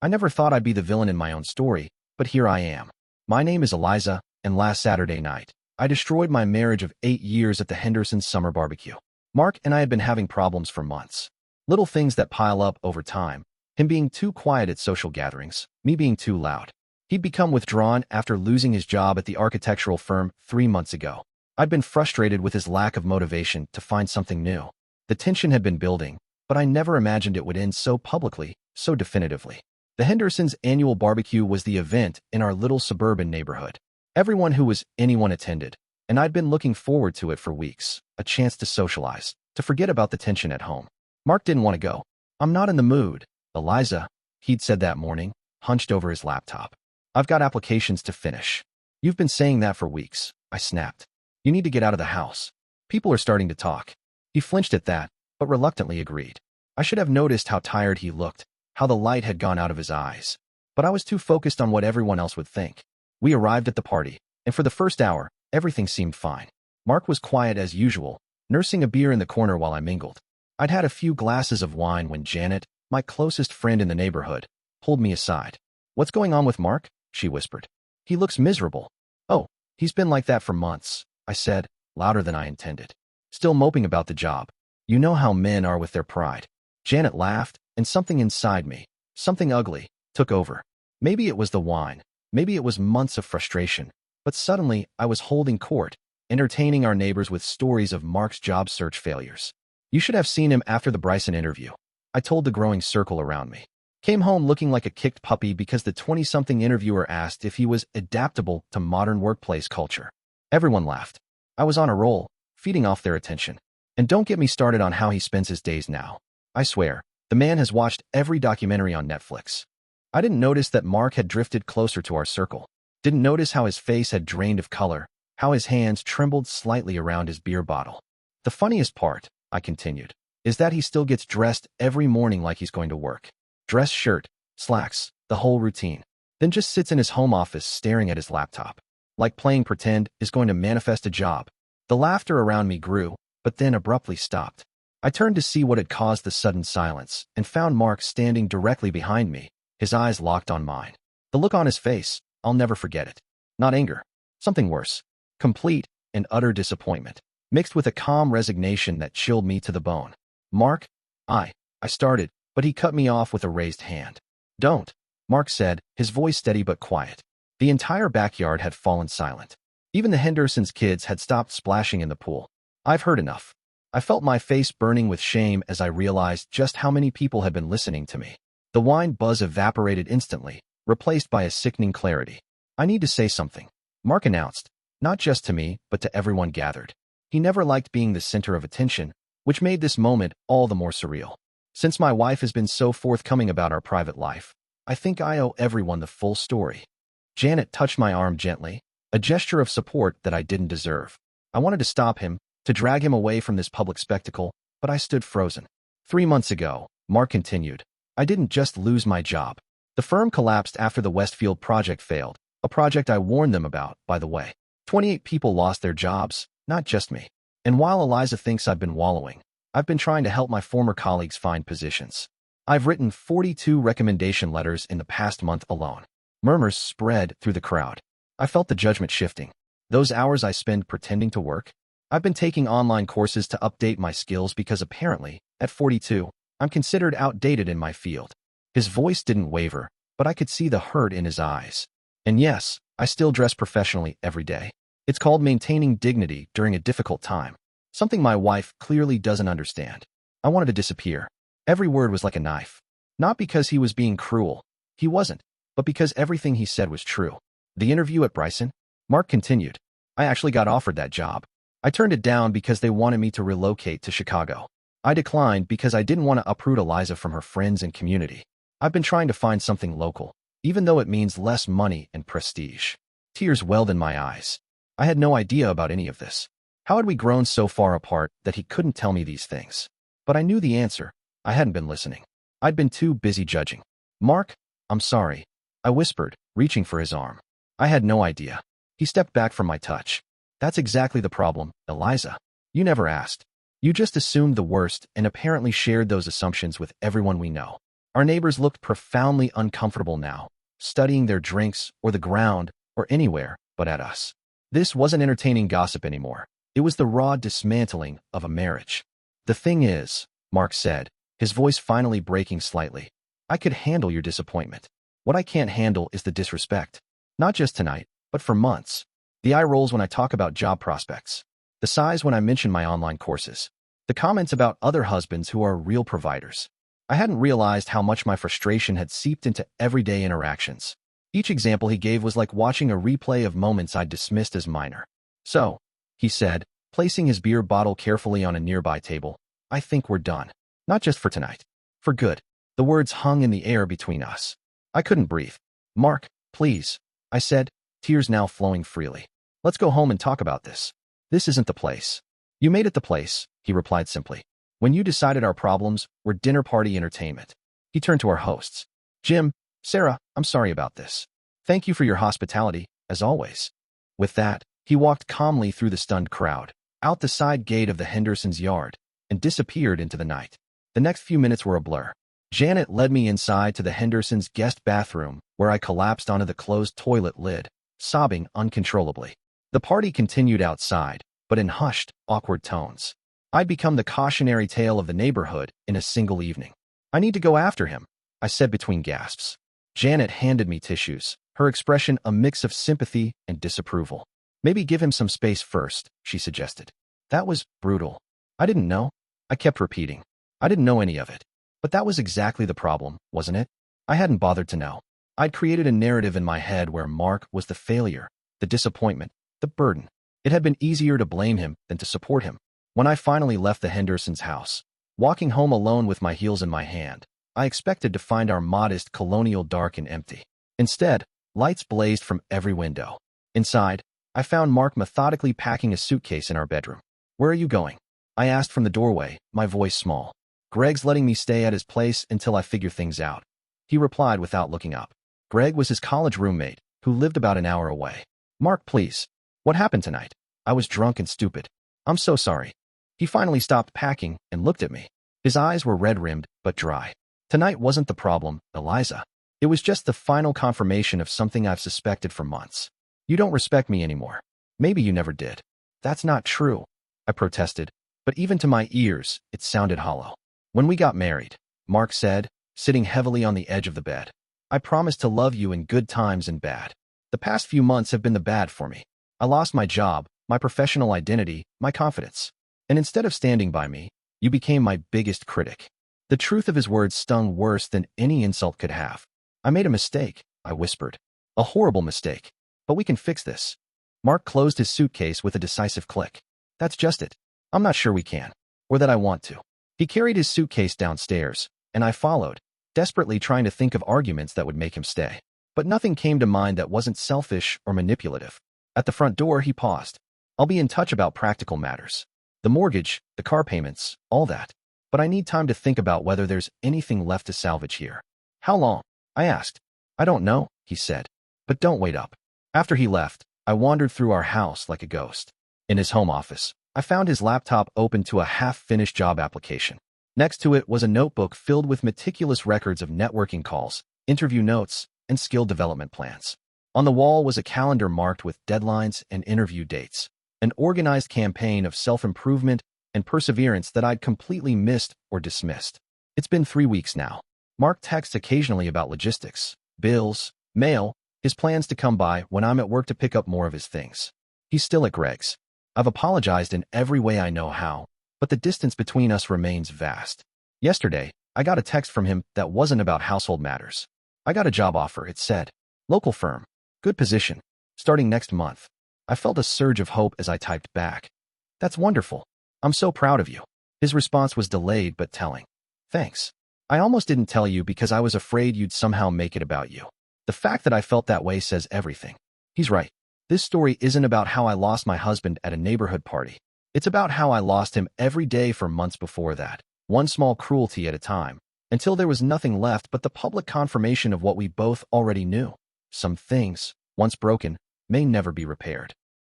I never thought I'd be the villain in my own story, but here I am. My name is Eliza, and last Saturday night, I destroyed my marriage of 8 years at the Hendersons' summer barbecue. Mark and I had been having problems for months. Little things that pile up over time. Him being too quiet at social gatherings, me being too loud. He'd become withdrawn after losing his job at the architectural firm 3 months ago. I'd been frustrated with his lack of motivation to find something new. The tension had been building, but I never imagined it would end so publicly, so definitively. The Hendersons' annual barbecue was the event in our little suburban neighborhood. Anyone attended, and I'd been looking forward to it for weeks, a chance to socialize, to forget about the tension at home. Mark didn't want to go. "I'm not in the mood, Eliza," he'd said that morning, hunched over his laptop. "I've got applications to finish." "You've been saying that for weeks," I snapped. "You need to get out of the house. People are starting to talk." He flinched at that, but reluctantly agreed. I should have noticed how tired he looked, how the light had gone out of his eyes. But I was too focused on what everyone else would think. We arrived at the party, and for the first hour, everything seemed fine. Mark was quiet as usual, nursing a beer in the corner while I mingled. I'd had a few glasses of wine when Janet, my closest friend in the neighborhood, pulled me aside. "What's going on with Mark?" she whispered. "He looks miserable." "Oh, he's been like that for months," I said, louder than I intended. "Still moping about the job. You know how men are with their pride." Janet laughed, and something inside me, something ugly, took over. Maybe it was the wine. Maybe it was months of frustration, but suddenly I was holding court, entertaining our neighbors with stories of Mark's job search failures. "You should have seen him after the Bryson interview," I told the growing circle around me. "Came home looking like a kicked puppy because the 20-something interviewer asked if he was adaptable to modern workplace culture." Everyone laughed. I was on a roll, feeding off their attention. And don't get me started on how he spends his days now. I swear, the man has watched every documentary on Netflix. I didn't notice that Mark had drifted closer to our circle. Didn't notice how his face had drained of color, how his hands trembled slightly around his beer bottle. "The funniest part," I continued, "is that he still gets dressed every morning like he's going to work. Dress shirt, slacks, the whole routine. Then just sits in his home office staring at his laptop. Like playing pretend is going to manifest a job." The laughter around me grew, but then abruptly stopped. I turned to see what had caused the sudden silence and found Mark standing directly behind me, his eyes locked on mine. The look on his face, I'll never forget it. Not anger. Something worse. Complete and utter disappointment, mixed with a calm resignation that chilled me to the bone. "Mark, I started, but he cut me off with a raised hand. "Don't," Mark said, his voice steady but quiet. The entire backyard had fallen silent. Even the Hendersons' kids had stopped splashing in the pool. "I've heard enough." I felt my face burning with shame as I realized just how many people had been listening to me. The wine buzz evaporated instantly, replaced by a sickening clarity. "I need to say something," Mark announced, not just to me, but to everyone gathered. He never liked being the center of attention, which made this moment all the more surreal. "Since my wife has been so forthcoming about our private life, I think I owe everyone the full story." Janet touched my arm gently, a gesture of support that I didn't deserve. I wanted to stop him, to drag him away from this public spectacle, but I stood frozen. 3 months ago," Mark continued, "I didn't just lose my job. The firm collapsed after the Westfield project failed, a project I warned them about, by the way. 28 people lost their jobs, not just me. And while Eliza thinks I've been wallowing, I've been trying to help my former colleagues find positions. I've written 42 recommendation letters in the past month alone." Murmurs spread through the crowd. I felt the judgment shifting. Those hours I spend pretending to work? I've been taking online courses to update my skills because apparently, at 42, I'm considered outdated in my field. His voice didn't waver, but I could see the hurt in his eyes. "And yes, I still dress professionally every day. It's called maintaining dignity during a difficult time. Something my wife clearly doesn't understand." I wanted to disappear. Every word was like a knife. Not because he was being cruel. He wasn't. But because everything he said was true. "The interview at Bryson?" Mark continued. "I actually got offered that job. I turned it down because they wanted me to relocate to Chicago. I declined because I didn't want to uproot Eliza from her friends and community. I've been trying to find something local, even though it means less money and prestige." Tears welled in my eyes. I had no idea about any of this. How had we grown so far apart that he couldn't tell me these things? But I knew the answer. I hadn't been listening. I'd been too busy judging. "Mark, I'm sorry," I whispered, reaching for his arm. I had no idea. He stepped back from my touch. "That's exactly the problem, Eliza. You never asked. You just assumed the worst and apparently shared those assumptions with everyone we know. Our neighbors looked profoundly uncomfortable now, studying their drinks or the ground or anywhere but at us. This wasn't entertaining gossip anymore. It was the raw dismantling of a marriage. The thing is, Mark said, his voice finally breaking slightly, I could handle your disappointment. What I can't handle is the disrespect. Not just tonight, but for months. The eye rolls when I talk about job prospects. The sighs when I mention my online courses. The comments about other husbands who are real providers. I hadn't realized how much my frustration had seeped into everyday interactions. Each example he gave was like watching a replay of moments I'd dismissed as minor. So, he said, placing his beer bottle carefully on a nearby table, I think we're done. Not just for tonight. For good. The words hung in the air between us. I couldn't breathe. Mark, please, I said, tears now flowing freely. Let's go home and talk about this. This isn't the place. You made it the place, he replied simply. When you decided our problems were dinner party entertainment. He turned to our hosts. Jim, Sarah, I'm sorry about this. Thank you for your hospitality, as always. With that, he walked calmly through the stunned crowd, out the side gate of the Hendersons' yard, and disappeared into the night. The next few minutes were a blur. Janet led me inside to the Hendersons' guest bathroom, where I collapsed onto the closed toilet lid, sobbing uncontrollably. The party continued outside, but in hushed, awkward tones. I'd become the cautionary tale of the neighborhood in a single evening. I need to go after him, I said between gasps. Janet handed me tissues, her expression a mix of sympathy and disapproval. Maybe give him some space first, she suggested. That was brutal. I didn't know. I kept repeating. I didn't know any of it. But that was exactly the problem, wasn't it? I hadn't bothered to know. I'd created a narrative in my head where Mark was the failure, the disappointment, the burden. It had been easier to blame him than to support him. When I finally left the Hendersons' house, walking home alone with my heels in my hand, I expected to find our modest colonial dark and empty. Instead, lights blazed from every window. Inside, I found Mark methodically packing a suitcase in our bedroom. Where are you going? I asked from the doorway, my voice small. Greg's letting me stay at his place until I figure things out. He replied without looking up. Greg was his college roommate, who lived about an hour away. Mark, please. What happened tonight? I was drunk and stupid. I'm so sorry. He finally stopped packing and looked at me. His eyes were red-rimmed, but dry. Tonight wasn't the problem, Eliza. It was just the final confirmation of something I've suspected for months. You don't respect me anymore. Maybe you never did. That's not true, I protested, but even to my ears, it sounded hollow. When we got married, Mark said, sitting heavily on the edge of the bed, I promised to love you in good times and bad. The past few months have been the bad for me. I lost my job, my professional identity, my confidence. And instead of standing by me, you became my biggest critic. The truth of his words stung worse than any insult could have. I made a mistake, I whispered. A horrible mistake. But we can fix this. Mark closed his suitcase with a decisive click. That's just it. I'm not sure we can. Or that I want to. He carried his suitcase downstairs, and I followed, desperately trying to think of arguments that would make him stay. But nothing came to mind that wasn't selfish or manipulative. At the front door, he paused. I'll be in touch about practical matters. The mortgage, the car payments, all that. But I need time to think about whether there's anything left to salvage here. How long? I asked. I don't know, he said. But don't wait up. After he left, I wandered through our house like a ghost. In his home office, I found his laptop open to a half-finished job application. Next to it was a notebook filled with meticulous records of networking calls, interview notes, and skill development plans. On the wall was a calendar marked with deadlines and interview dates, an organized campaign of self-improvement and perseverance that I'd completely missed or dismissed. It's been 3 weeks now. Mark texts occasionally about logistics, bills, mail, his plans to come by when I'm at work to pick up more of his things. He's still at Greg's. I've apologized in every way I know how, but the distance between us remains vast. Yesterday, I got a text from him that wasn't about household matters. I got a job offer, it said. Local firm. Good position. Starting next month. I felt a surge of hope as I typed back. That's wonderful. I'm so proud of you. His response was delayed but telling. Thanks. I almost didn't tell you because I was afraid you'd somehow make it about you. The fact that I felt that way says everything. He's right. This story isn't about how I lost my husband at a neighborhood party. It's about how I lost him every day for months before that, one small cruelty at a time, until there was nothing left but the public confirmation of what we both already knew. Some things, once broken, may never be repaired.